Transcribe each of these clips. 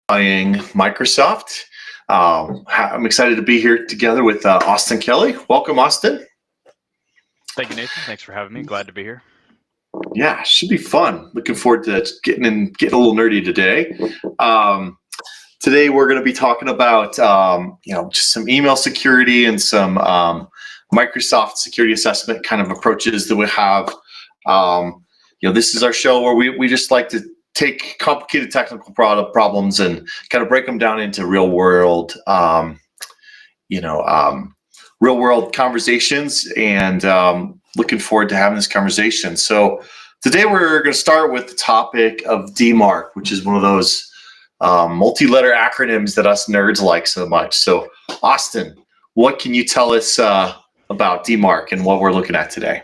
Demystifying Microsoft. I'm excited to be here together with Austin Kelly. Welcome, Austin. Thank you, Nathan. Thanks for having me. Glad to be here. Yeah, should be fun. Looking forward to getting a little nerdy today. Today we're going to be talking about just some email security and some Microsoft security assessment kind of approaches that we have. This is our show where we just like to take complicated technical problems and kind of break them down into real world conversations, and looking forward to having this conversation. So today we're going to start with the topic of DMARC, which is one of those multi-letter acronyms that us nerds like so much. So Austin, what can you tell us about DMARC and what we're looking at today?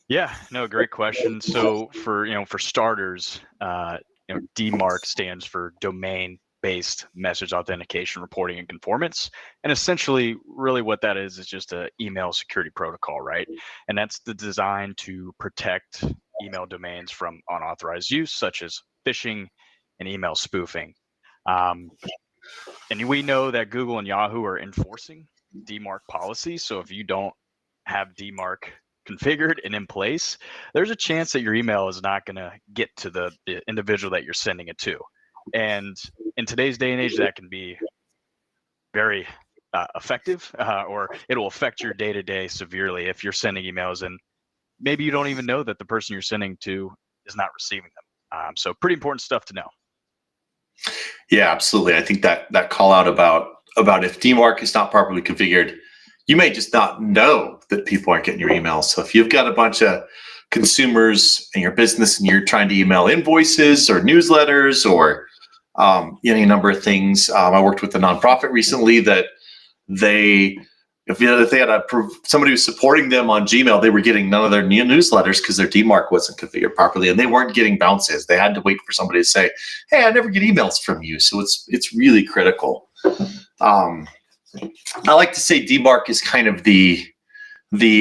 Yeah, no, great question. So for starters, DMARC stands for Domain-Based Message Authentication Reporting and Conformance. And essentially, really what that is just an email security protocol, right? And that's designed to protect email domains from unauthorized use, such as phishing and email spoofing. And we know that Google and Yahoo are enforcing DMARC policy. So if you don't have DMARC configured and in place, there's a chance that your email is not going to get to the individual that you're sending it to. And in today's day and age, that can be very effective, or it'll affect your day-to-day severely if you're sending emails and maybe you don't even know that the person you're sending to is not receiving them. So pretty important stuff to know. Yeah, absolutely. I think that call out about if DMARC is not properly configured, you may just not know that people aren't getting your emails. So if you've got a bunch of consumers in your business and you're trying to email invoices or newsletters or any number of things, I worked with a nonprofit recently that if they had somebody who's supporting them on Gmail, they were getting none of their new newsletters because their DMARC wasn't configured properly, and they weren't getting bounces. They had to wait for somebody to say, "Hey, I never get emails from you." So it's really critical. I like to say DMARC is kind of the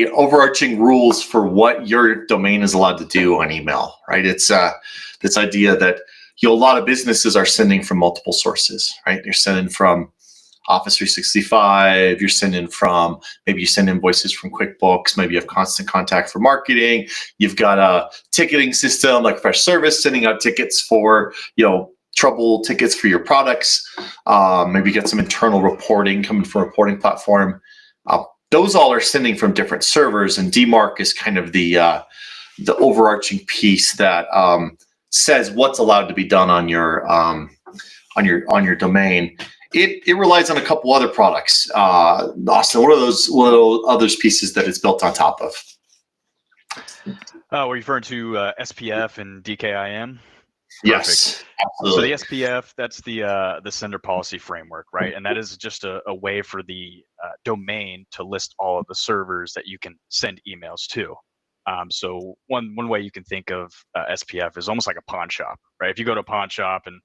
overarching rules for what your domain is allowed to do on email, right? It's this idea that a lot of businesses are sending from multiple sources, right? You're sending from Office 365, you're sending from, maybe you send invoices from QuickBooks, maybe you have Constant Contact for marketing, you've got a ticketing system like Freshservice sending out tickets for, trouble tickets for your products. Maybe you get some internal reporting coming from a reporting platform. Those all are sending from different servers, and DMARC is kind of the overarching piece that says what's allowed to be done on your domain. It relies on a couple other products. Austin, what are those little other pieces that it's built on top of? We're referring to SPF and DKIM. Yes, absolutely. So the SPF, that's the sender policy framework, right? And that is just a way for the domain to list all of the servers that you can send emails to. So one way you can think of SPF is almost like a pawn shop, right? If you go to a pawn shop and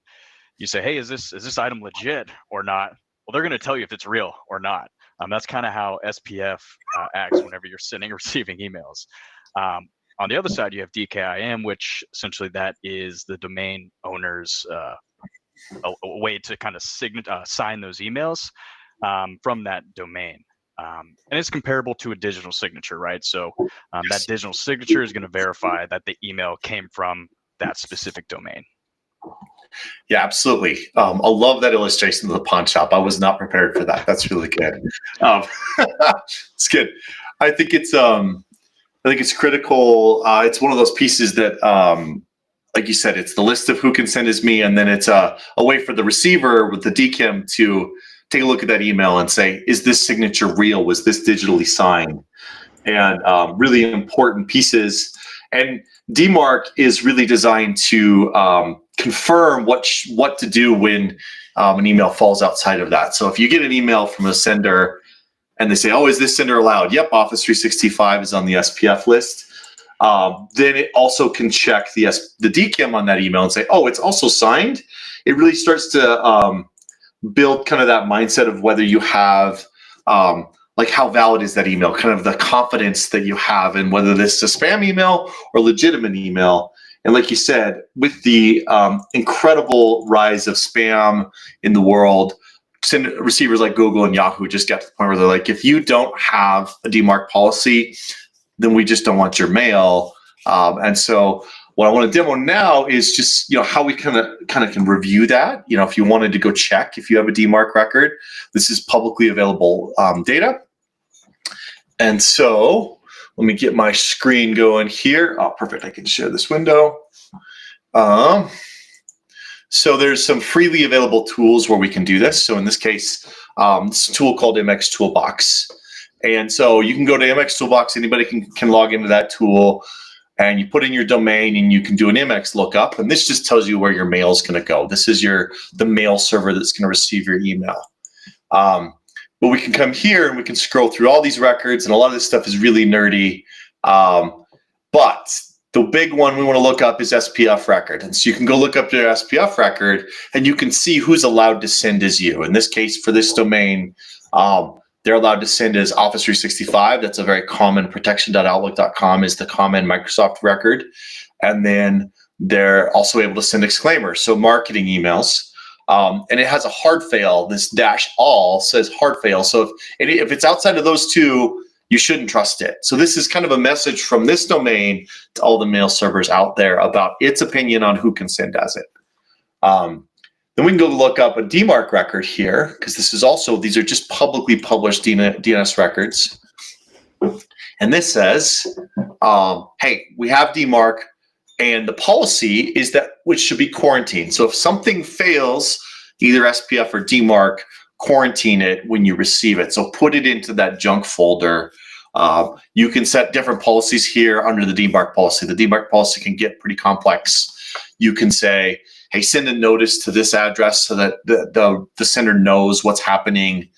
you say, "Hey, is this item legit or not?" Well, they're going to tell you if it's real or not. That's kind of how SPF acts whenever you're sending or receiving emails. On the other side, you have DKIM, which essentially that is the domain owner's a way to kind of sign those emails from that domain. And it's comparable to a digital signature, right? So that digital signature is going to verify that the email came from that specific domain. Yeah, absolutely. I love that illustration of the pawn shop. I was not prepared for that. That's really good. It's good. I think it's critical. It's one of those pieces that, like you said, it's the list of who can send as me, and then it's a way for the receiver with the DKIM to take a look at that email and say, is this signature real? Was this digitally signed? And really important pieces. And DMARC is really designed to confirm what to do when an email falls outside of that. So if you get an email from a sender and they say, "Oh, is this sender allowed?" Yep, Office 365 is on the SPF list. Then it also can check the DKIM on that email and say, "Oh, it's also signed." It really starts to build kind of that mindset of whether you have like how valid is that email, kind of the confidence that you have in whether this is a spam email or legitimate email. And like you said, with the incredible rise of spam in the world, receivers like Google and Yahoo just got to the point where they're like, if you don't have a DMARC policy, then we just don't want your mail. And so what I want to demo now is just, how we kind of can review that. If you wanted to go check if you have a DMARC record, this is publicly available data. And so let me get my screen going here. Oh, perfect. I can share this window. So there's some freely available tools where we can do this. So in this case, it's a tool called MX Toolbox. And so you can go to MX Toolbox. Anybody can log into that tool, and you put in your domain and you can do an MX lookup. And this just tells you where your mail is going to go. This is the mail server that's going to receive your email. But we can come here and we can scroll through all these records, and a lot of this stuff is really nerdy. But the big one we want to look up is SPF record. And so you can go look up your SPF record and you can see who's allowed to send as you. In this case, for this domain, they're allowed to send as Office 365. That's a very common protection.outlook.com is the common Microsoft record. And then they're also able to send exclaimers, so marketing emails. And it has a hard fail. This -all says hard fail. So if it's outside of those two, you shouldn't trust it. So this is kind of a message from this domain to all the mail servers out there about its opinion on who can send as it. Then we can go look up a DMARC record here, because these are just publicly published DNS records. And this says, hey, we have DMARC, and the policy is that which should be quarantined. So if something fails, either SPF or DMARC, quarantine it when you receive it. So put it into that junk folder. You can set different policies here under the DMARC policy. The DMARC policy can get pretty complex. You can say, hey, send a notice to this address so that the sender knows what's happening.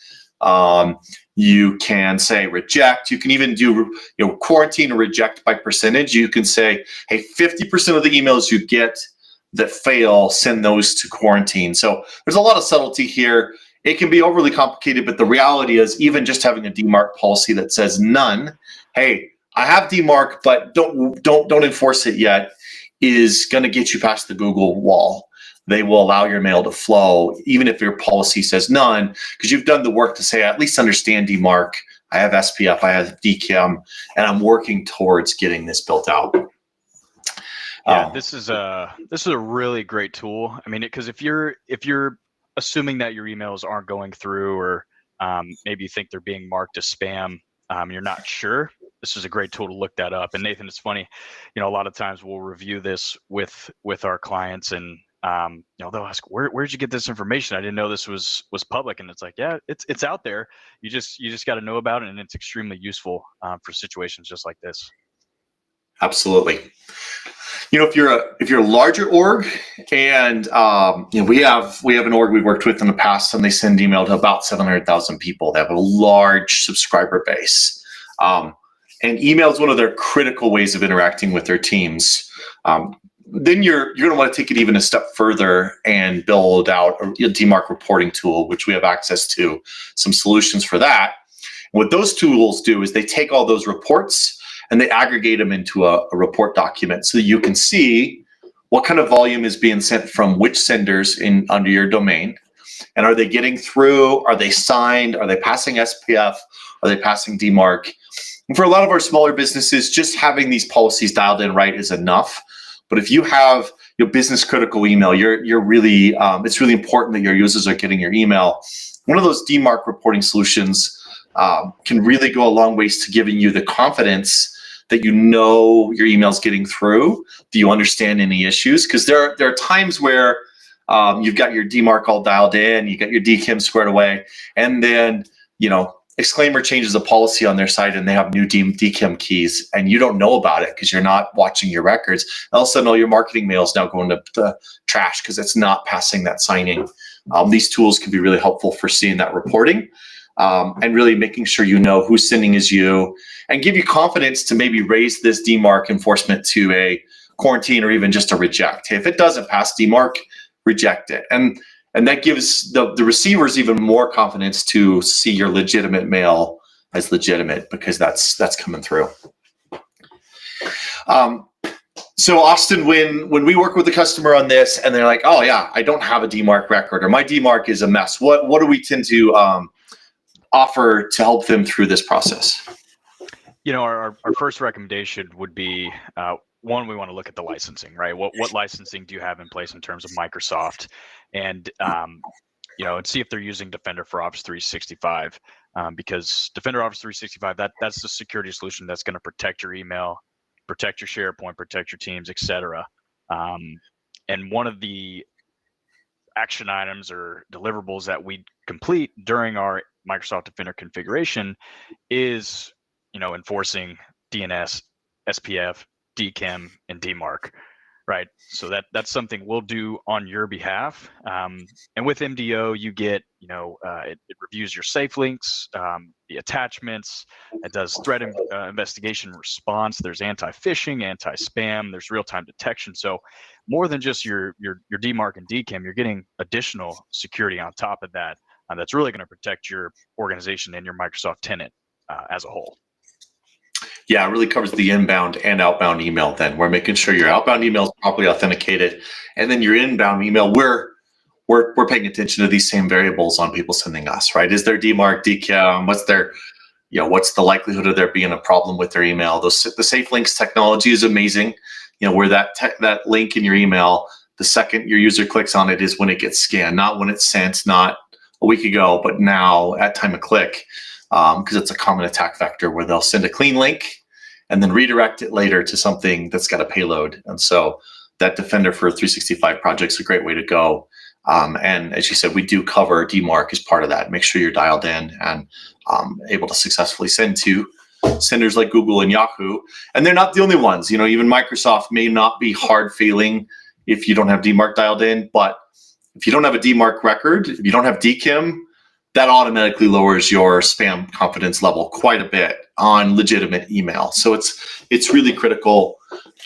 You can say reject. You can even do quarantine or reject by percentage. You can say, hey, 50% of the emails you get that fail, send those to quarantine. So there's a lot of subtlety here. It can be overly complicated, but the reality is even just having a DMARC policy that says none, hey, I have DMARC, but don't enforce it yet, is going to get you past the Google wall. They will allow your mail to flow, even if your policy says none, because you've done the work to say, I at least understand DMARC, I have SPF, I have DKIM, and I'm working towards getting this built out. Yeah, this is a really great tool. I mean, because if you're assuming that your emails aren't going through, or maybe you think they're being marked as spam, you're not sure, this is a great tool to look that up. And Nathan, it's funny, a lot of times we'll review this with our clients, and they'll ask, where'd you get this information? I didn't know this was public. And it's like, yeah, it's out there. You just got to know about it, and it's extremely useful for situations just like this. Absolutely. If you're a larger org, and we have an org we've worked with in the past, and they send email to about 700,000 people. They have a large subscriber base, and email is one of their critical ways of interacting with their teams. Then you're going to want to take it even a step further and build out a DMARC reporting tool, which we have access to some solutions for that. And what those tools do is they take all those reports and they aggregate them into a report document, so that you can see what kind of volume is being sent from which senders under your domain, and are they getting through? Are they signed? Are they passing SPF? Are they passing DMARC? And for a lot of our smaller businesses, just having these policies dialed in right is enough. But if you have your business critical email, you're really it's really important that your users are getting your email. One of those DMARC reporting solutions can really go a long ways to giving you the confidence that your email's getting through. Do you understand any issues? Because there are times where you've got your DMARC all dialed in, you got your DKIM squared away, and then Exclaimer changes a policy on their site and they have new DKIM keys, and you don't know about it because you're not watching your records. All of a sudden, all your marketing mail is now going to the trash because it's not passing that signing. These tools can be really helpful for seeing that reporting and really making sure you know who's sending as you, and give you confidence to maybe raise this DMARC enforcement to a quarantine or even just a reject. Hey, if it doesn't pass DMARC, reject it. And that gives the receivers even more confidence to see your legitimate mail as legitimate, because that's coming through. So Austin, when we work with the customer on this and they're like, oh yeah, I don't have a DMARC record or my DMARC is a mess, what do we tend to offer to help them through this process? Our first recommendation would be one, we want to look at the licensing, right? What licensing do you have in place in terms of Microsoft, and and see if they're using Defender for Office 365, because Defender Office 365 that's the security solution that's going to protect your email, protect your SharePoint, protect your Teams, etc. And one of the action items or deliverables that we complete during our Microsoft Defender configuration is enforcing DNS, SPF, DKIM, and DMARC, right? So that's something we'll do on your behalf. And with MDO, you get, it reviews your safe links, the attachments. It does threat investigation response. There's anti-phishing, anti-spam. There's real-time detection. So more than just your DMARC and DKIM, you're getting additional security on top of that. That's really going to protect your organization and your Microsoft tenant as a whole. Yeah, it really covers the inbound and outbound email. Then we're making sure your outbound email is properly authenticated, and then your inbound email, we're paying attention to these same variables on people sending us, right? Is there DMARC, DKIM? What's the likelihood of there being a problem with their email? The safe links technology is amazing. Where that link in your email, the second your user clicks on it is when it gets scanned, not when it's sent, not a week ago, but now at time of click. Because it's a common attack vector where they'll send a clean link and then redirect it later to something that's got a payload. And so that Defender for 365 project is a great way to go. And as you said, we do cover DMARC as part of that. Make sure you're dialed in and able to successfully send to senders like Google and Yahoo. And they're not the only ones. Even Microsoft may not be hard failing if you don't have DMARC dialed in, but if you don't have a DMARC record, if you don't have DKIM, that automatically lowers your spam confidence level quite a bit on legitimate email. So it's really critical.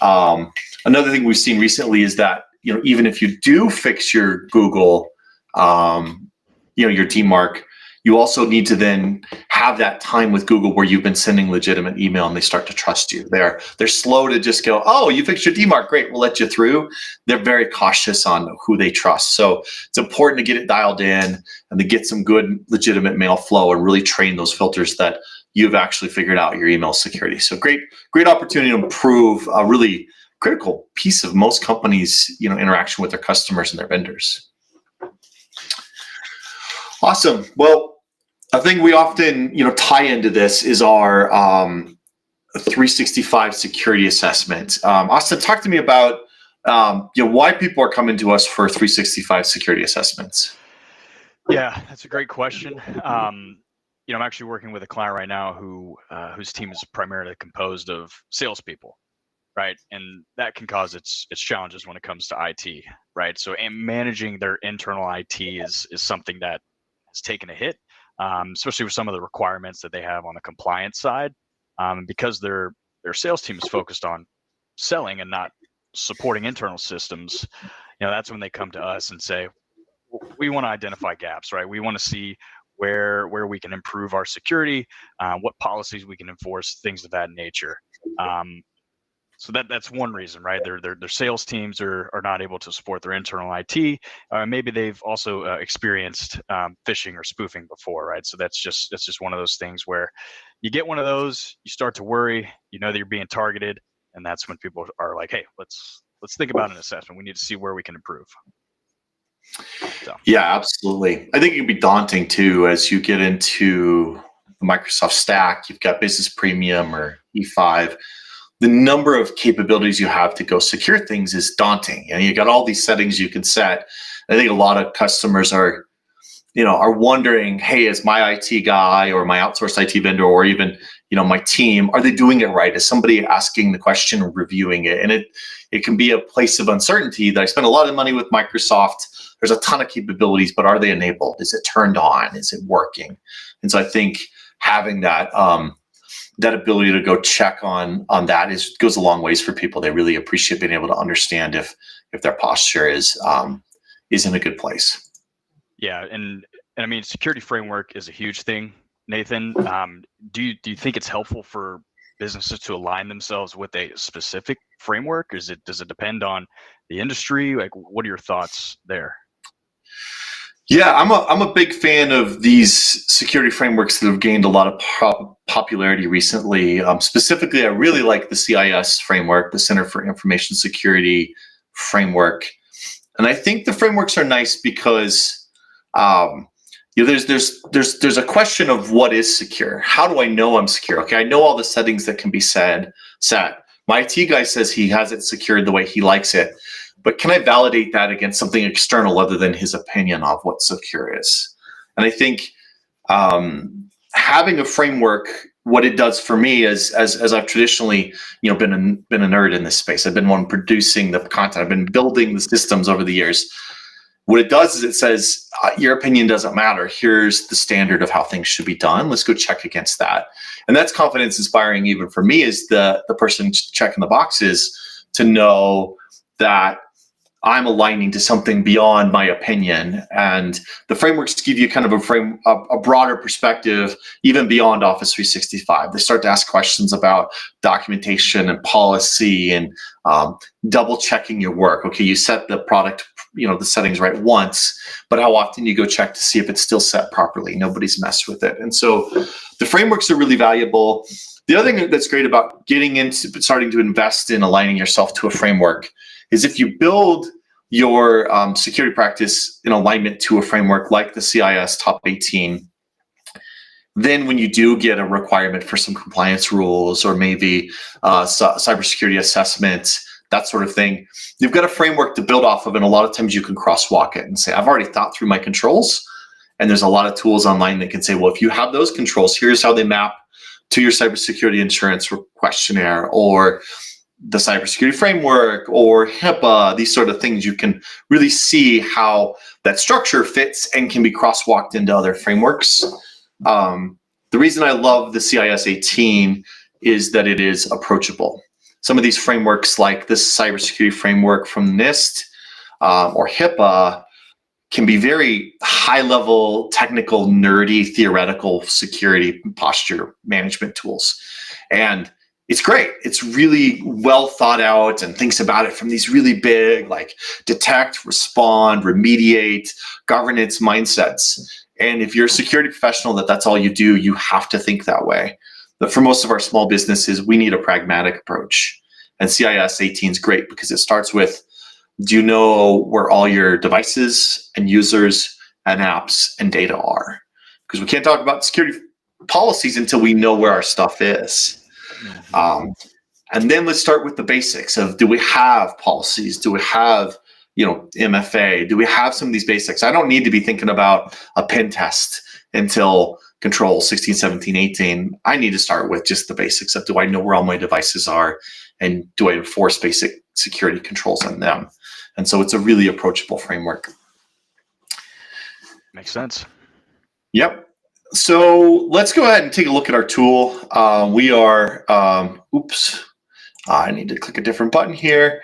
Another thing we've seen recently is that even if you do fix your Google, your DMARC, you also need to then have that time with Google where you've been sending legitimate email and they start to trust you. They're slow to just go, oh, you fixed your DMARC, great, we'll let you through. They're very cautious on who they trust. So it's important to get it dialed in and to get some good legitimate mail flow and really train those filters that you've actually figured out your email security. So great opportunity to improve a really critical piece of most companies' interaction with their customers and their vendors. Awesome. Well, a thing we often, tie into this is our 365 security assessment. Austin, talk to me about, why people are coming to us for 365 security assessments. Yeah, that's a great question. I'm actually working with a client right now whose team is primarily composed of salespeople, right? And that can cause its challenges when it comes to IT, right? So, and managing their internal IT is something that has taken a hit. Especially with some of the requirements that they have on the compliance side, because their sales team is focused on selling and not supporting internal systems. That's when they come to us and say, we want to identify gaps, right? We want to see where we can improve our security, what policies we can enforce, things of that nature. So that's one reason, right? Their sales teams are not able to support their internal IT. Maybe they've also experienced phishing or spoofing before, right? So that's just one of those things where you get one of those, you start to worry, that you're being targeted, and that's when people are like, hey, let's think about an assessment. We need to see where we can improve. So. Yeah, absolutely. I think it can be daunting too as you get into the Microsoft stack. You've got Business Premium or E5. The number of capabilities you have to go secure things is daunting. You got all these settings you can set. I think a lot of customers are wondering, hey, is my IT guy or my outsourced IT vendor or even, my team, are they doing it right? Is somebody asking the question or reviewing it? And it can be a place of uncertainty that I spend a lot of money with Microsoft. There's a ton of capabilities, but are they enabled? Is it turned on? Is it working? And so I think having that ability to go check on that goes a long ways for people. They really appreciate being able to understand if their posture is in a good place. Yeah, and I mean, security framework is a huge thing, Nathan. Do you think it's helpful for businesses to align themselves with a specific framework? Does it depend on the industry? Like, what are your thoughts there? Yeah, I'm a big fan of these security frameworks that have gained a lot of popularity recently. Specifically, I really like the CIS framework, the Center for Information Security framework, and I think the frameworks are nice because there's a question of what is secure. How do I know I'm secure? Okay, I know all the settings that can be set. My IT guy says he has it secured the way he likes it. But can I validate that against something external other than his opinion of what secure is? And I think having a framework, what it does for me is, as I've traditionally, been a nerd in this space. I've been one producing the content. I've been building the systems over the years. What it does is it says, your opinion doesn't matter. Here's the standard of how things should be done. Let's go check against that. And that's confidence inspiring even for me as the person checking the boxes to know that I'm aligning to something beyond my opinion. And the frameworks give you kind of a broader perspective, even beyond Office 365. They start to ask questions about documentation and policy and double checking your work. Okay, you set the product, the settings right once, but how often you go check to see if it's still set properly? Nobody's messed with it. And so the frameworks are really valuable. The other thing that's great about starting to invest in aligning yourself to a framework is if you build your security practice in alignment to a framework like the CIS Top 18, then when you do get a requirement for some compliance rules or maybe cybersecurity assessments, that sort of thing, you've got a framework to build off of, and a lot of times you can crosswalk it and say, I've already thought through my controls, and there's a lot of tools online that can say, well, if you have those controls, here's how they map to your cybersecurity insurance questionnaire or the cybersecurity framework or HIPAA, these sort of things. You can really see how that structure fits and can be crosswalked into other frameworks. The reason I love the CIS 18 is that it is approachable. Some of these frameworks like this cybersecurity framework from NIST or HIPAA can be very high-level, technical, nerdy, theoretical security posture management tools. And it's great. It's really well thought out and thinks about it from these really big, like detect, respond, remediate, governance mindsets. And if you're a security professional that's all you do, you have to think that way. But for most of our small businesses, we need a pragmatic approach. And CIS 18 is great because it starts with, do you know where all your devices and users and apps and data are? Because we can't talk about security policies until we know where our stuff is. And then let's start with the basics of, do we have policies? Do we have, MFA? Do we have some of these basics? I don't need to be thinking about a pen test until control 16, 17, 18. I need to start with just the basics of, do I know where all my devices are? And do I enforce basic security controls on them? And so it's a really approachable framework. Makes sense. Yep. So let's go ahead and take a look at our tool. We are, I need to click a different button here.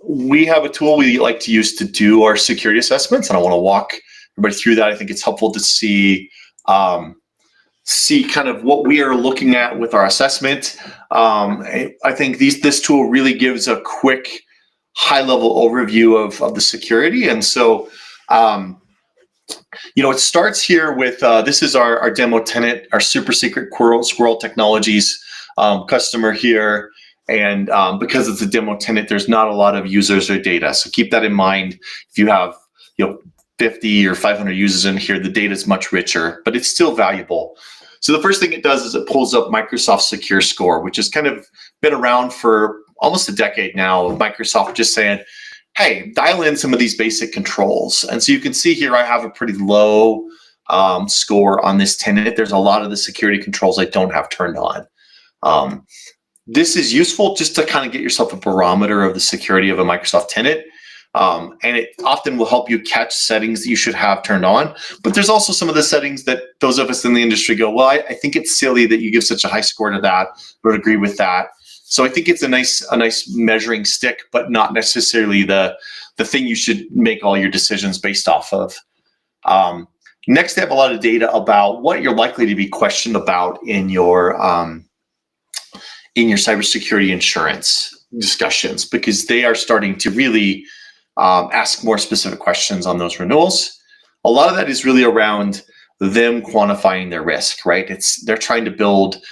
We have a tool we like to use to do our security assessments, and I want to walk everybody through that. I think it's helpful to see kind of what we are looking at with our assessment. I think this tool really gives a quick, high-level overview of the security. And so, it starts here with, this is our demo tenant, our super secret Squirrel Technologies customer here. And because it's a demo tenant, there's not a lot of users or data. So keep that in mind. If you have 50 or 500 users in here, the data is much richer, but it's still valuable. So the first thing it does is it pulls up Microsoft Secure Score, which has kind of been around for almost a decade now, of Microsoft just saying, hey, dial in some of these basic controls. And so you can see here I have a pretty low score on this tenant. There's a lot of the security controls I don't have turned on. This is useful just to kind of get yourself a barometer of the security of a Microsoft tenant. And it often will help you catch settings that you should have turned on. But there's also some of the settings that those of us in the industry go, well, I think it's silly that you give such a high score to that, but agree with that. So I think it's a nice measuring stick, but not necessarily the thing you should make all your decisions based off of. Next, they have a lot of data about what you're likely to be questioned about in your in your cybersecurity insurance discussions, because they are starting to really ask more specific questions on those renewals. A lot of that is really around them quantifying their risk, right? They're trying to build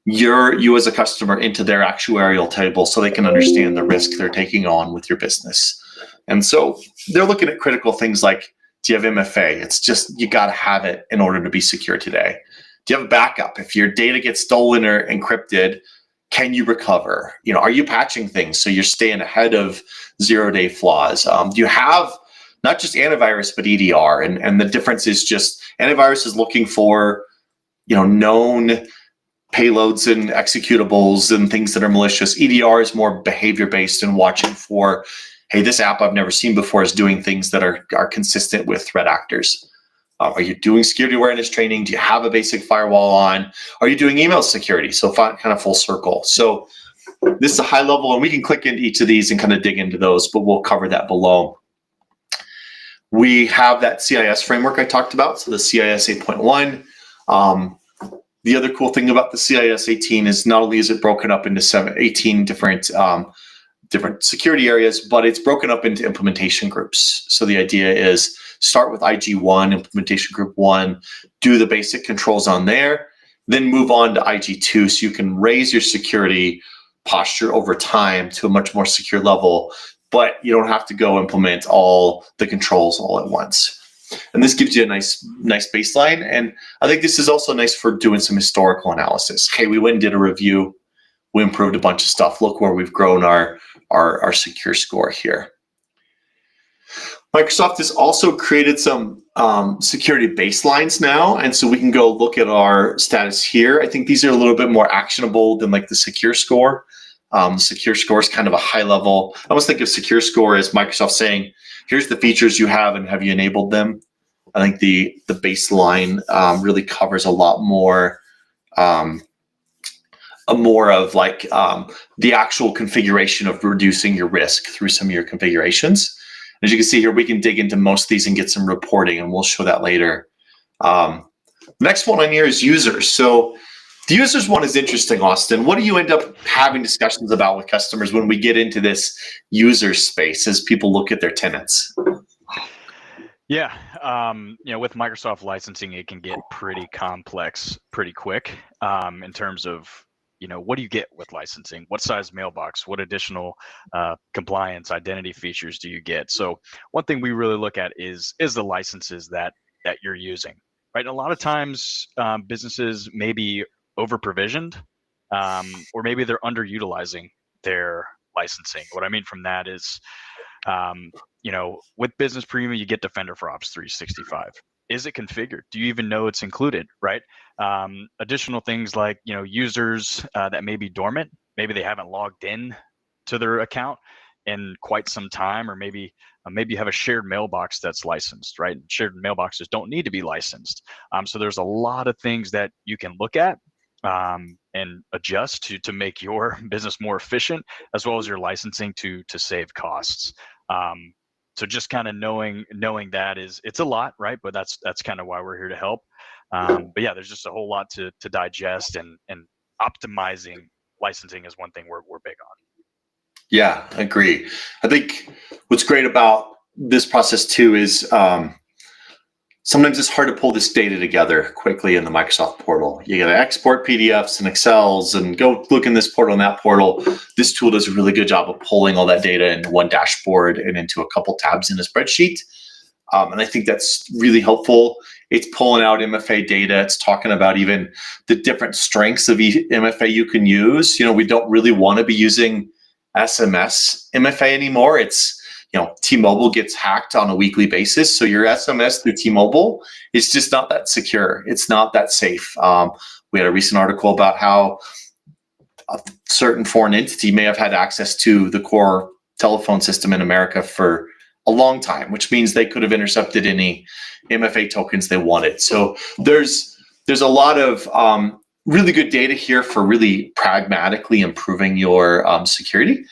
you as a customer into their actuarial table so they can understand the risk they're taking on with your business. And so they're looking at critical things like, do you have MFA? It's just, you got to have it in order to be secure today. Do you have a backup? If your data gets stolen or encrypted, can you recover? Are you patching things so you're staying ahead of 0-day flaws? Do you have not just antivirus, but EDR? And the difference is just antivirus is looking for, known payloads and executables and things that are malicious. EDR is more behavior-based and watching for, hey, this app I've never seen before is doing things that are consistent with threat actors. Are you doing security awareness training? Do you have a basic firewall on? Are you doing email security? So kind of full circle. So this is a high level, and we can click into each of these and kind of dig into those, but we'll cover that below. We have that CIS framework I talked about. So the CIS 8.1. The other cool thing about the CIS 18 is not only is it broken up into 18 different security areas, but it's broken up into implementation groups. So the idea is start with IG1, implementation group 1, do the basic controls on there, then move on to IG2 so you can raise your security posture over time to a much more secure level, but you don't have to go implement all the controls all at once. And this gives you a nice baseline. And I think this is also nice for doing some historical analysis. Hey, we went and did a review. We improved a bunch of stuff. Look where we've grown our secure score here. Microsoft has also created some security baselines now. And so we can go look at our status here. I think these are a little bit more actionable than like the secure score. Secure score is kind of a high level. I almost think of secure score as Microsoft saying, here's the features you have and have you enabled them. I think the baseline really covers a lot more, of like the actual configuration of reducing your risk through some of your configurations. As you can see here, we can dig into most of these and get some reporting, and we'll show that later. Next one on here is users. So the users one is interesting, Austin. What do you end up having discussions about with customers when we get into this user space as people look at their tenants? Yeah, with Microsoft licensing, it can get pretty complex pretty quick in terms of, what do you get with licensing? What size mailbox? What additional compliance identity features do you get? So one thing we really look at is the licenses that you're using, right? And a lot of times businesses may be over provisioned or maybe they're underutilizing their licensing. What I mean from that is, with Business Premium, you get Defender for Ops 365. Is it configured? Do you even know it's included, right? Additional things like, users that may be dormant, maybe they haven't logged in to their account in quite some time, or maybe you have a shared mailbox that's licensed, right? Shared mailboxes don't need to be licensed. So there's a lot of things that you can look at and adjust to make your business more efficient, as well as your licensing to save costs. So just kind of knowing that it's a lot, right? But that's kind of why we're here to help. But yeah, there's just a whole lot to digest, and optimizing licensing is one thing we're big on. Yeah, I agree. I think what's great about this process too is sometimes it's hard to pull this data together quickly in the Microsoft portal. You got to export PDFs and Excels and go look in this portal and that portal. This tool does a really good job of pulling all that data into one dashboard and into a couple tabs in a spreadsheet. And I think that's really helpful. It's pulling out MFA data. It's talking about even the different strengths of MFA you can use. We don't really want to be using SMS MFA anymore. It's T-Mobile gets hacked on a weekly basis. So your SMS through T-Mobile is just not that secure. It's not that safe. We had a recent article about how a certain foreign entity may have had access to the core telephone system in America for a long time, which means they could have intercepted any MFA tokens they wanted. So there's a lot of really good data here for really pragmatically improving your security.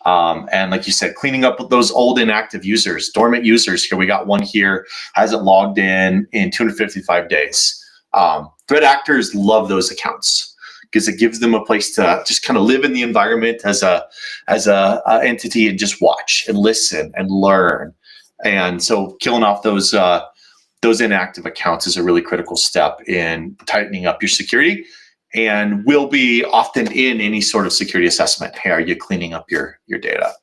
And like you said, cleaning up those old inactive users, dormant users here. We got one here, hasn't logged in 255 days. Threat actors love those accounts because it gives them a place to just kind of live in the environment as a entity and just watch and listen and learn. And so killing off those inactive accounts is a really critical step in tightening up your security, and will be often in any sort of security assessment. Hey, are you cleaning up your data?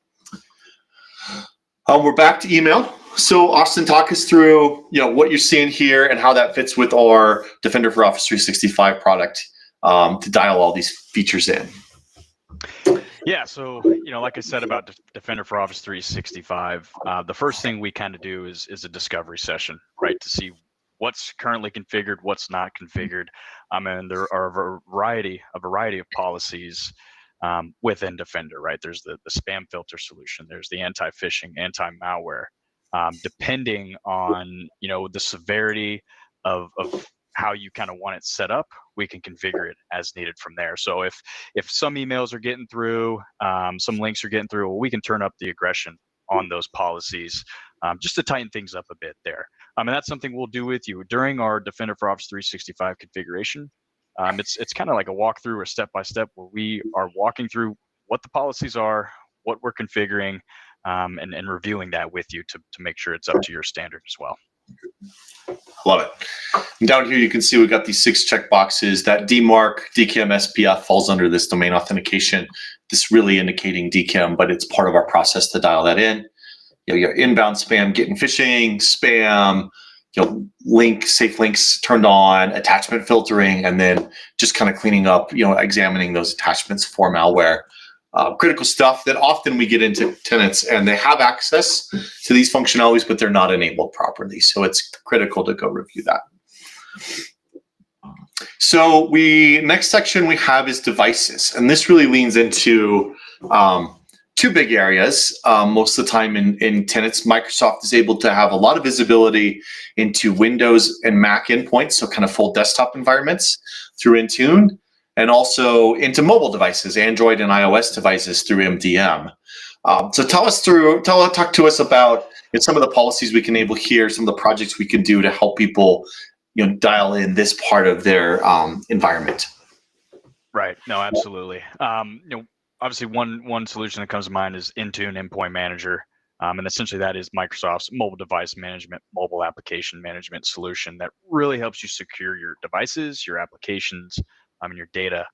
We're back to email. So Austin, talk us through what you're seeing here and how that fits with our Defender for Office 365 product to dial all these features in. Yeah, so like I said about Defender for Office 365, the first thing we kind of do is a discovery session, right, to see what's currently configured, what's not configured, and there are a variety of policies within Defender, right? There's the spam filter solution, there's the anti-phishing, anti-malware. Depending on the severity of how you kind of want it set up, we can configure it as needed from there. So if some emails are getting through, some links are getting through, well, we can turn up the aggression on those policies just to tighten things up a bit there. And that's something we'll do with you during our Defender for Office 365 configuration. It's kind of like a walkthrough or step-by-step where we are walking through what the policies are, what we're configuring, and reviewing that with you to make sure it's up to your standard as well. Love it. And down here, you can see we've got these 6 check boxes. That DMARC, DKIM, SPF falls under this domain authentication. This really indicating DKIM, but it's part of our process to dial that in. Your inbound spam, getting phishing, spam, safe links turned on, attachment filtering, and then just kind of cleaning up, examining those attachments for malware. Critical stuff that often we get into tenants and they have access to these functionalities, but they're not enabled properly. So it's critical to go review that. So next section we have is devices. And this really leans into 2 big areas. Most of the time in tenants, Microsoft is able to have a lot of visibility into Windows and Mac endpoints, so kind of full desktop environments through Intune, and also into mobile devices, Android and iOS devices through MDM. So talk to us about some of the policies we can enable here, some of the projects we can do to help people, dial in this part of their environment. Right. No, absolutely. Obviously, one solution that comes to mind is Intune Endpoint Manager, and essentially that is Microsoft's mobile device management, mobile application management solution that really helps you secure your devices, your applications, and your data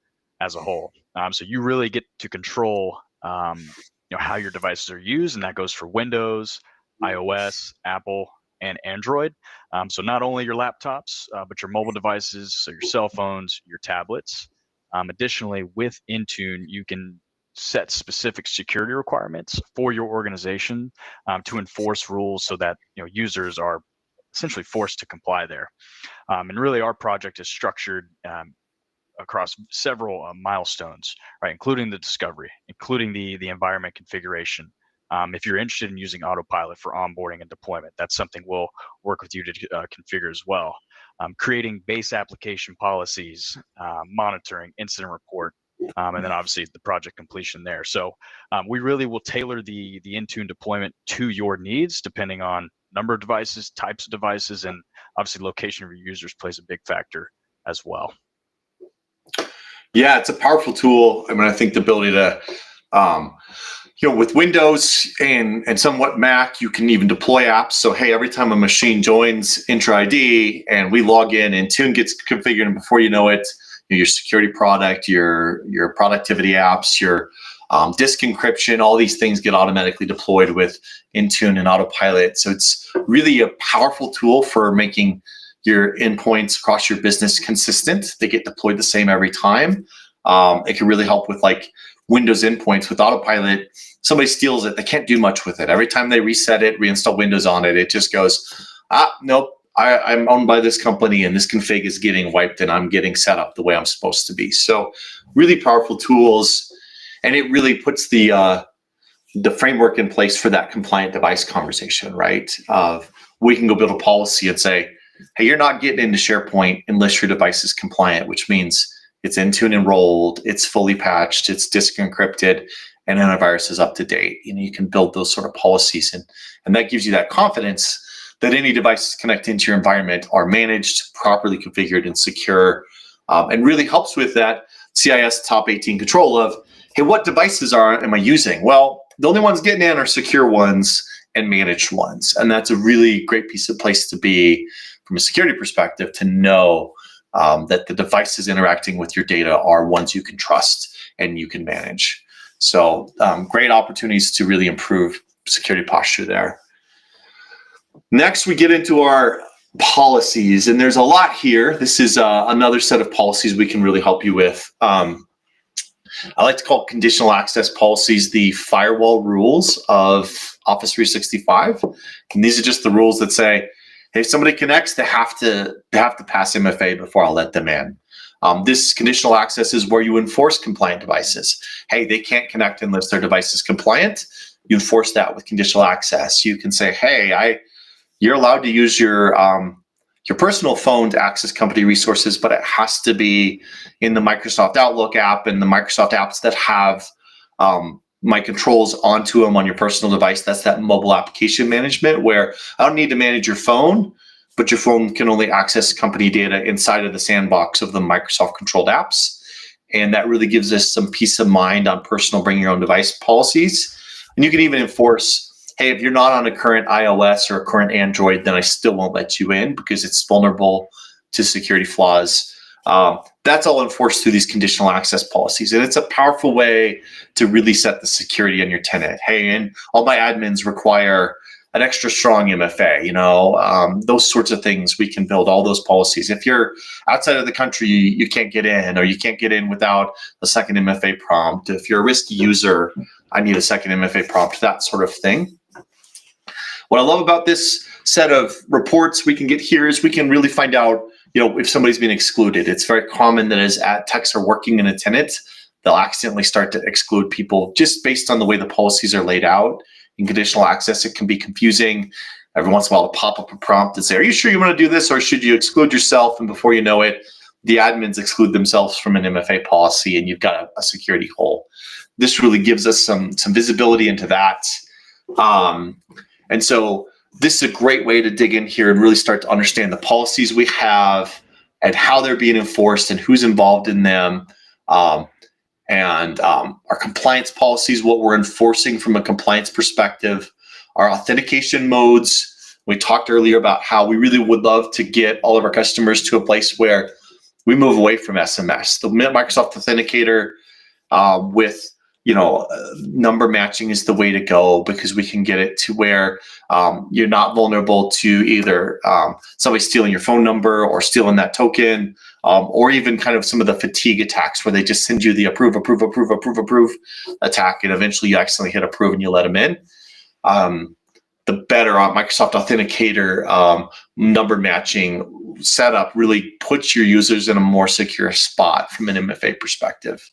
as a whole. So you really get to control, how your devices are used, and that goes for Windows, iOS, Apple, and Android. So not only your laptops, but your mobile devices, so your cell phones, your tablets. Additionally, with Intune, you can set specific security requirements for your organization to enforce rules so that users are essentially forced to comply there. And really, our project is structured across several milestones, right, including the discovery, including the environment configuration. If you're interested in using Autopilot for onboarding and deployment, that's something we'll work with you to configure as well. Creating base application policies, monitoring, incident report, and then obviously the project completion there. So we really will tailor the Intune deployment to your needs, depending on number of devices, types of devices, and obviously location of your users plays a big factor as well. Yeah, it's a powerful tool. I think the ability to, with Windows and somewhat Mac, you can even deploy apps. So, hey, every time a machine joins Intra ID and we log in, Intune gets configured, and before you know it, your security product, your productivity apps, your disk encryption, all these things get automatically deployed with Intune and Autopilot. So it's really a powerful tool for making your endpoints across your business consistent. They get deployed the same every time. It can really help with like Windows endpoints. With Autopilot, somebody steals it, they can't do much with it. Every time they reset it, reinstall Windows on it, it just goes, nope, I'm owned by this company and this config is getting wiped and I'm getting set up the way I'm supposed to be. So really powerful tools, and it really puts the framework in place for that compliant device conversation, right? We can go build a policy and say, hey, you're not getting into SharePoint unless your device is compliant, which means it's Intune enrolled, it's fully patched, it's disk encrypted, and antivirus is up to date. You can build those sort of policies, and that gives you that confidence that any devices connected into your environment are managed, properly configured, and secure, and really helps with that CIS top 18 control of, hey, what devices am I using? Well, the only ones getting in are secure ones and managed ones. And that's a really great place to be from a security perspective, to know that the devices interacting with your data are ones you can trust and you can manage. So great opportunities to really improve security posture there. Next, we get into our policies, and there's a lot here. This is another set of policies we can really help you with. I like to call conditional access policies the firewall rules of Office 365. And these are just the rules that say, hey, if somebody connects, they have to pass MFA before I'll let them in. This conditional access is where you enforce compliant devices. Hey, they can't connect unless their device is compliant. You enforce that with conditional access. You can say, hey, you're allowed to use your personal phone to access company resources, but it has to be in the Microsoft Outlook app and the Microsoft apps that have my controls onto them on your personal device. That's that mobile application management, where I don't need to manage your phone, but your phone can only access company data inside of the sandbox of the Microsoft controlled apps. And that really gives us some peace of mind on personal bring your own device policies. And you can even enforce, hey, if you're not on a current iOS or a current Android, then I still won't let you in because it's vulnerable to security flaws. That's all enforced through these conditional access policies. And it's a powerful way to really set the security on your tenant. Hey, and all my admins require an extra strong MFA, those sorts of things. We can build all those policies. If you're outside of the country, you can't get in, or you can't get in without a second MFA prompt. If you're a risky user, I need a second MFA prompt, that sort of thing. What I love about this set of reports we can get here is we can really find out, if somebody's been excluded. It's very common that as ad techs are working in a tenant, they'll accidentally start to exclude people just based on the way the policies are laid out. In conditional access, it can be confusing. Every once in a while, it'll pop up a prompt and say, are you sure you want to do this, or should you exclude yourself? And before you know it, the admins exclude themselves from an MFA policy, and you've got a security hole. This really gives us some visibility into that. And so this is a great way to dig in here and really start to understand the policies we have and how they're being enforced and who's involved in them. And our compliance policies, what we're enforcing from a compliance perspective, our authentication modes. We talked earlier about how we really would love to get all of our customers to a place where we move away from SMS. The Microsoft Authenticator with number matching is the way to go, because we can get it to where you're not vulnerable to either somebody stealing your phone number or stealing that token, or even kind of some of the fatigue attacks where they just send you the approve attack, and eventually you accidentally hit approve and you let them in. The better Microsoft Authenticator number matching setup really puts your users in a more secure spot from an MFA perspective.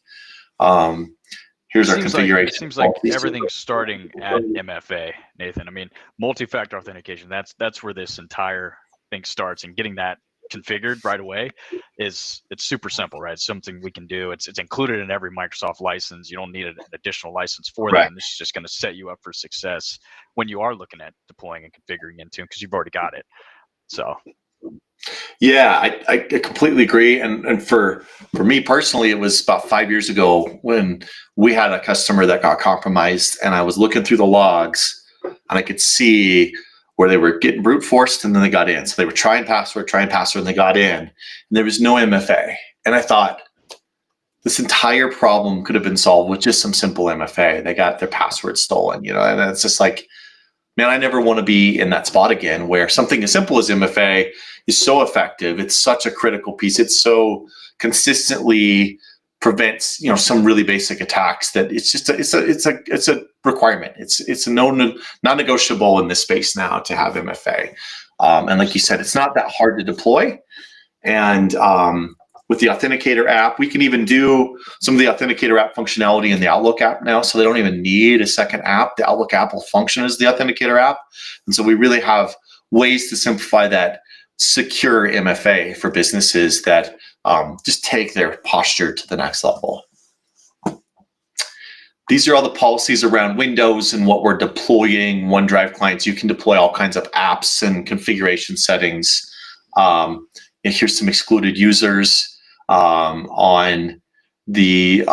Here's our configuration. It seems like everything's starting at MFA, Nathan. I mean, multi-factor authentication, that's where this entire thing starts, and getting that configured right away it's super simple, right? It's something we can do. It's included in every Microsoft license. You don't need an additional license for that. And this is just going to set you up for success when you are looking at deploying and configuring into, because you've already got it. So yeah, I completely agree. And for me personally, it was about 5 years ago when we had a customer that got compromised, and I was looking through the logs and I could see where they were getting brute forced and then they got in. So they were trying password, and they got in, and there was no MFA. And I thought, this entire problem could have been solved with just some simple MFA. They got their password stolen, and it's just like, man, I never want to be in that spot again, where something as simple as MFA is so effective. It's such a critical piece. It so consistently prevents, some really basic attacks that it's just it's a requirement. It's a non-negotiable in this space now to have MFA. And like you said, it's not that hard to deploy. And with the Authenticator app, we can even do some of the Authenticator app functionality in the Outlook app now, so they don't even need a second app. The Outlook app will function as the Authenticator app. And so we really have ways to simplify that secure MFA for businesses that just take their posture to the next level. These are all the policies around Windows and what we're deploying. OneDrive clients, you can deploy all kinds of apps and configuration settings. And here's some excluded users on the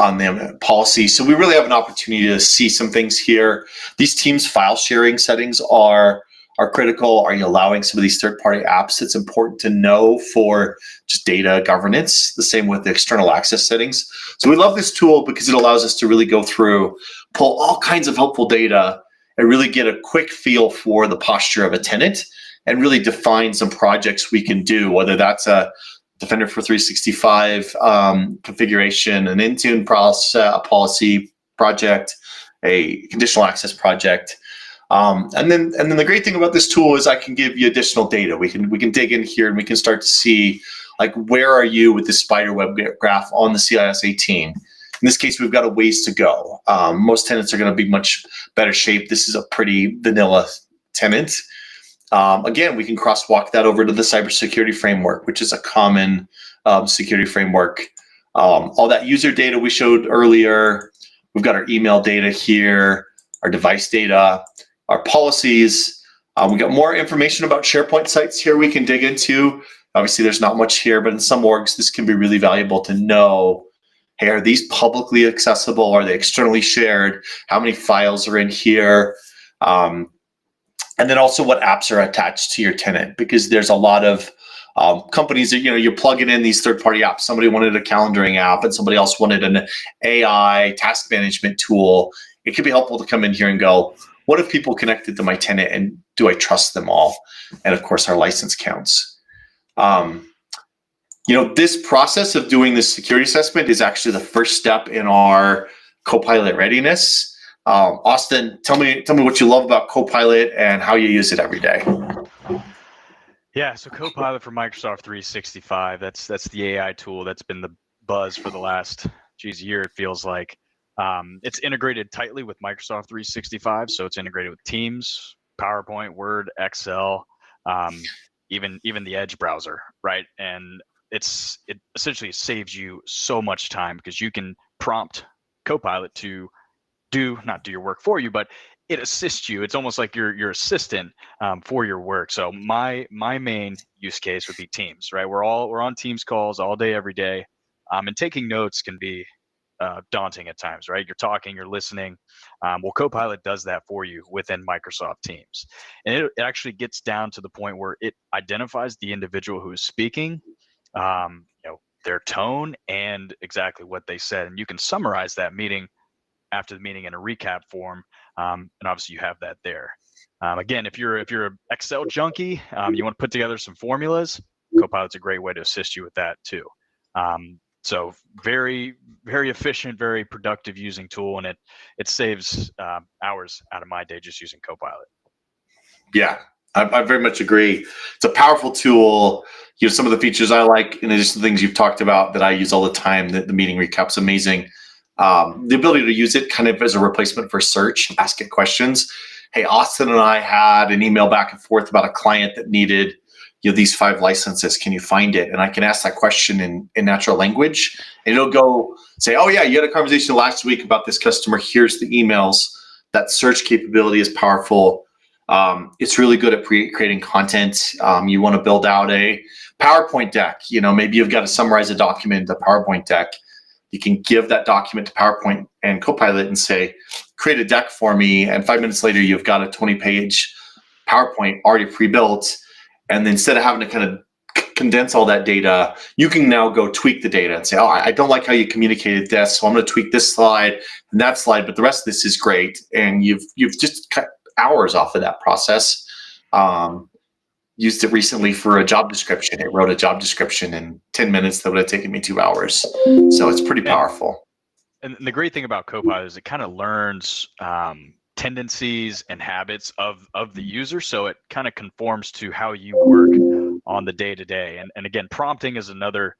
policy. So we really have an opportunity to see some things here. These Teams file sharing settings are critical. Are you allowing some of these third-party apps? It's important to know for just data governance. The same with the external access settings. So we love this tool because it allows us to really go through, pull all kinds of helpful data, and really get a quick feel for the posture of a tenant, and really define some projects we can do, whether that's a Defender for 365 configuration, an Intune policy project, a conditional access project. And then the great thing about this tool is I can give you additional data. We can dig in here and we can start to see, like, where are you with the spider web graph on the CIS 18. In this case, we've got a ways to go. Most tenants are going to be much better shape. This is a pretty vanilla tenant. Again, we can crosswalk that over to the cybersecurity framework, which is a common security framework. All that user data we showed earlier. We've got our email data here, our device data, our policies. We got more information about SharePoint sites here we can dig into. Obviously, there's not much here, but in some orgs, this can be really valuable to know. Hey, are these publicly accessible? Are they externally shared? How many files are in here? And then also what apps are attached to your tenant, because there's a lot of companies that, you're plugging in these third-party apps. Somebody wanted a calendaring app and somebody else wanted an AI task management tool. It could be helpful to come in here and go, what if people connected to my tenant, and do I trust them all? And of course, our license counts. This process of doing this security assessment is actually the first step in our Copilot readiness. Austin, tell me what you love about Copilot and how you use it every day. Yeah, so Copilot for Microsoft 365, that's the AI tool that's been the buzz for the last year, it feels like. It's integrated tightly with Microsoft 365, so it's integrated with Teams, PowerPoint, Word, Excel, even the Edge browser, right? And it essentially saves you so much time because you can prompt Copilot to not do your work for you, but it assists you. It's almost like your assistant for your work. So my main use case would be Teams, right? We're on Teams calls all day, every day, and taking notes can be daunting at times, right? You're talking, you're listening. Well, Copilot does that for you within Microsoft Teams, and it actually gets down to the point where it identifies the individual who is speaking, their tone, and exactly what they said, and you can summarize that meeting after the meeting in a recap form, and obviously you have that there. Again, if you're an Excel junkie, you want to put together some formulas, Copilot's a great way to assist you with that too. So very, very efficient, very productive using tool, and it saves hours out of my day just using Copilot. Yeah, I very much agree. It's a powerful tool. Some of the features I like, in addition to things you've talked about that I use all the time, the meeting recap's amazing. The ability to use it kind of as a replacement for search, ask it questions. Hey, Austin and I had an email back and forth about a client that needed these 5 licenses. Can you find it? And I can ask that question in natural language, and it'll go say, oh yeah, you had a conversation last week about this customer. Here's the emails. That search capability is powerful. It's really good at creating content. You want to build out a PowerPoint deck. Maybe you've got to summarize a document, a PowerPoint deck. You can give that document to PowerPoint and Copilot and say, create a deck for me. And 5 minutes later, you've got a 20-page PowerPoint already pre-built. And then instead of having to kind of condense all that data, you can now go tweak the data and say, oh, I don't like how you communicated this, so I'm going to tweak this slide and that slide, but the rest of this is great. And you've just cut hours off of that process. Used it recently for a job description. It wrote a job description in 10 minutes that would have taken me 2 hours. So it's pretty powerful. And the great thing about Copilot is it kind of learns tendencies and habits of the user. So it kind of conforms to how you work on the day-to-day. And again, prompting is another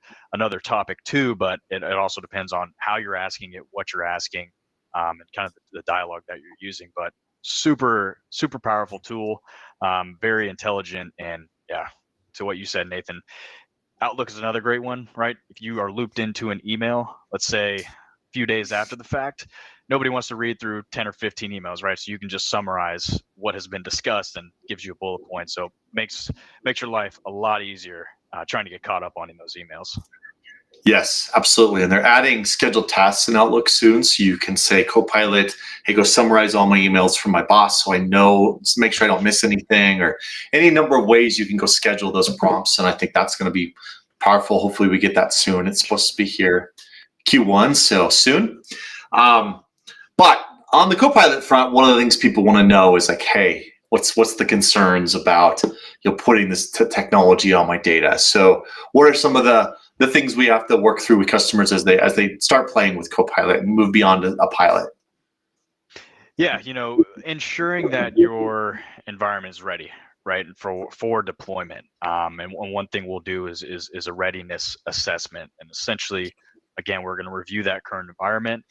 topic too, but it also depends on how you're asking it, what you're asking, and kind of the dialogue that you're using. But super, super powerful tool, very intelligent. And yeah, to what you said, Nathan, Outlook is another great one, right? If you are looped into an email, let's say a few days after the fact, nobody wants to read through 10 or 15 emails, right? So you can just summarize what has been discussed and gives you a bullet point. So makes your life a lot easier trying to get caught up on in those emails. Yes, absolutely. And they're adding scheduled tasks in Outlook soon. So you can say, Copilot, hey, go summarize all my emails from my boss so I know, just make sure I don't miss anything, or any number of ways you can go schedule those prompts. And I think that's going to be powerful. Hopefully we get that soon. It's supposed to be here Q1, so soon. But on the Copilot front, one of the things people want to know is like, hey, what's the concerns about putting this technology on my data? So what are some of the things we have to work through with customers as they start playing with Copilot and move beyond a pilot? Yeah, ensuring that your environment is ready, right, for deployment. And one thing we'll do is a readiness assessment, and essentially, again, we're going to review that current environment,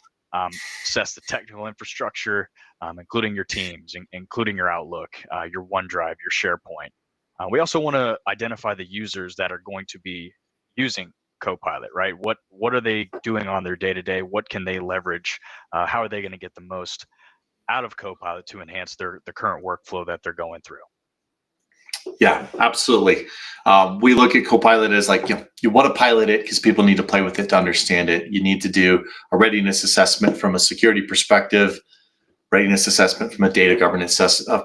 assess the technical infrastructure, including your teams, including your Outlook, your OneDrive, your SharePoint. We also want to identify the users that are going to be using Copilot, right? What are they doing on their day-to-day? What can they leverage? How are they going to get the most out of Copilot to enhance the current workflow that they're going through? Yeah, absolutely. We look at Copilot as like, you want to pilot it because people need to play with it to understand it. You need to do a readiness assessment from a security perspective, readiness assessment from a data governance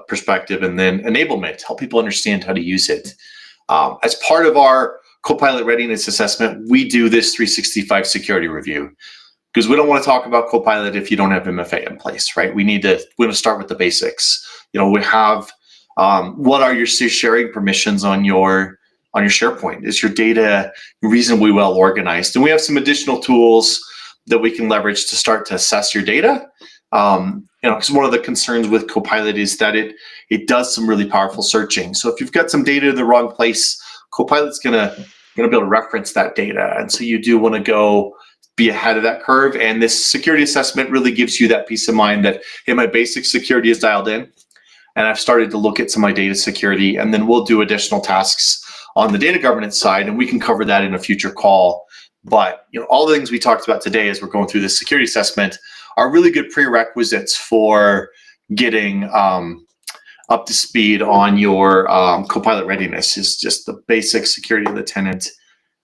perspective, and then enablement, help people understand how to use it. As part of our Copilot readiness assessment, we do this 365 security review, because we don't want to talk about Copilot if you don't have MFA in place, right? We want to start with the basics. We have, what are your sharing permissions on your SharePoint? Is your data reasonably well organized? And we have some additional tools that we can leverage to start to assess your data. Because one of the concerns with Copilot is that it does some really powerful searching. So if you've got some data in the wrong place, Copilot's gonna be able to reference that data. And so you do want to go be ahead of that curve. And this security assessment really gives you that peace of mind that, hey, my basic security is dialed in, and I've started to look at some of my data security, and then we'll do additional tasks on the data governance side, and we can cover that in a future call. But all the things we talked about today as we're going through this security assessment are really good prerequisites for getting up to speed on your Copilot readiness. Is just the basic security of the tenant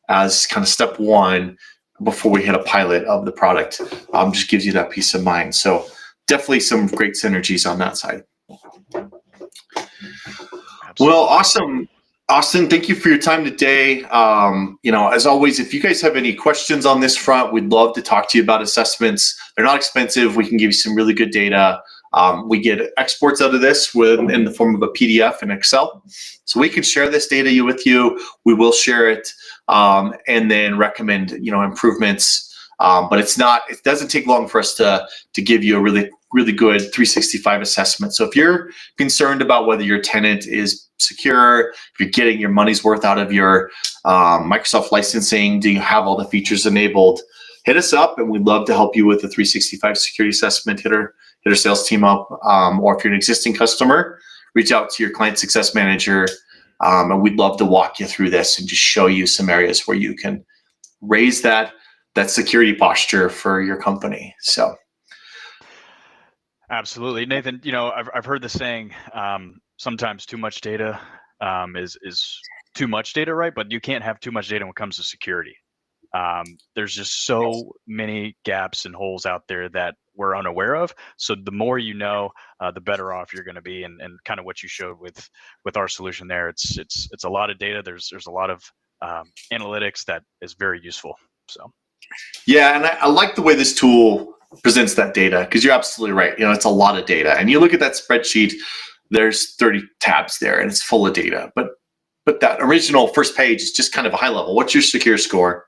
as kind of step one before we hit a pilot of the product. Just gives you that peace of mind. So definitely some great synergies on that side. Absolutely. Well, awesome. Austin, thank you for your time today. As always, if you guys have any questions on this front, we'd love to talk to you about assessments. They're not expensive. We can give you some really good data. We get exports out of this in the form of a PDF and Excel. So we can share this data with you. We will share it and then recommend, improvements. But it doesn't take long for us to give you a really, really good 365 assessment. So if you're concerned about whether your tenant is secure, if you're getting your money's worth out of your Microsoft licensing, do you have all the features enabled, hit us up, and we'd love to help you with the 365 security assessment. Hit our sales team up, or if you're an existing customer, reach out to your client success manager, and we'd love to walk you through this and just show you some areas where you can raise that security posture for your company. So, absolutely, Nathan. I've heard the saying, sometimes too much data is too much data, right? But you can't have too much data when it comes to security. There's just so many gaps and holes out there that we're unaware of. So the more the better off you're going to be. And kind of what you showed with our solution there, it's a lot of data. There's a lot of analytics that is very useful. So. Yeah, and I like the way this tool presents that data, because you're absolutely right. It's a lot of data, and you look at that spreadsheet. There's 30 tabs there, and it's full of data. But that original first page is just kind of a high level. What's your secure score?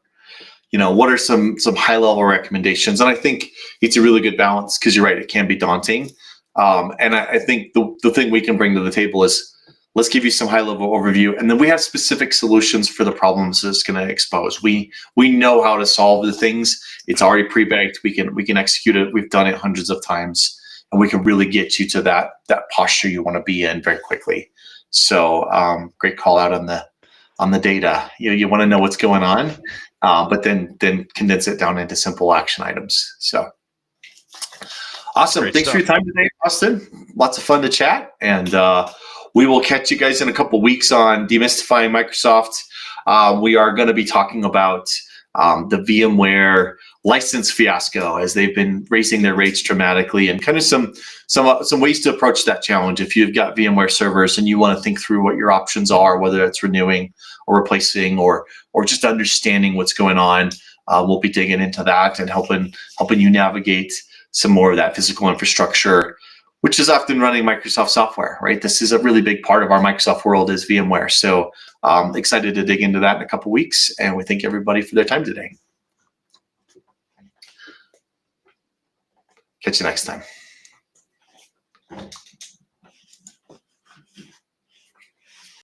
What are some high level recommendations? And I think it's a really good balance, because you're right, it can be daunting. And I think the thing we can bring to the table is, let's give you some high level overview, and then we have specific solutions for the problems it's going to expose. We know how to solve the things. It's already pre-baked. We can execute it. We've done it hundreds of times, and we can really get you to that posture you want to be in very quickly. So great call out on the data. You want to know what's going on, but then condense it down into simple action items. So awesome. Great Thanks stuff. for your time today, Austin. Lots of fun to chat, and we will catch you guys in a couple weeks on Demystifying Microsoft. We are going to be talking about the VMware license fiasco, as they've been raising their rates dramatically, and kind of some ways to approach that challenge. If you've got VMware servers and you want to think through what your options are, whether it's renewing or replacing or just understanding what's going on, we'll be digging into that and helping you navigate some more of that physical infrastructure, which is often running Microsoft software, right? This is a really big part of our Microsoft world is VMware. So excited to dig into that in a couple weeks, and we thank everybody for their time today. Catch you next time.